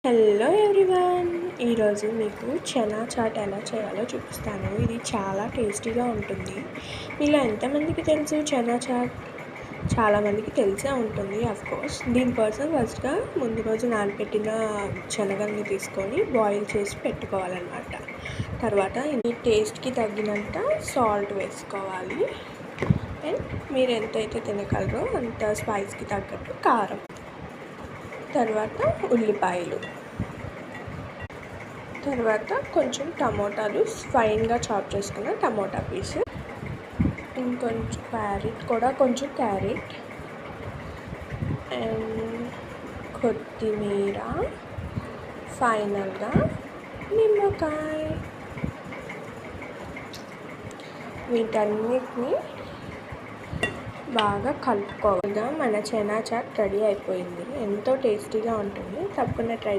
Hello everyone, ఈరోజు మీకు chana chat ఎలా చేయాలో చూపిస్తాను. ఇది చాలా టేస్టీగా ఉంటుంది. మీలో ఎంతమందికి తెలుసు చనా చాట్? చాలామందికి తెలిసే ఉంటుంది కోర్స్. దీనికోసం ఫస్ట్గా ముందు రోజు నానబెట్టిన శనగల్ని తీసుకొని బాయిల్ చేసి పెట్టుకోవాలన్నమాట. తర్వాత ఈ టేస్ట్కి తగ్గినంత సాల్ట్ వేసుకోవాలి. అండ్ మీరు ఎంతైతే తినగలరో అంత స్పైస్కి తగ్గట్టు కారం, తర్వాత ఉల్లిపాయలు, తర్వాత కొంచెం టమోటాలు ఫైన్గా చాప్ చేసుకున్న టమోటా పీస్, ఇంకొంచెం క్యారెట్ అండ్ కొత్తిమీర, ఫైనల్గా నిమ్మకాయ. వీటన్నిటిని బాగా కలుపుకోగా మన చనా చాట్ రెడీ అయిపోయింది. ఎంతో టేస్టీగా ఉంటుంది. తప్పకుండా ట్రై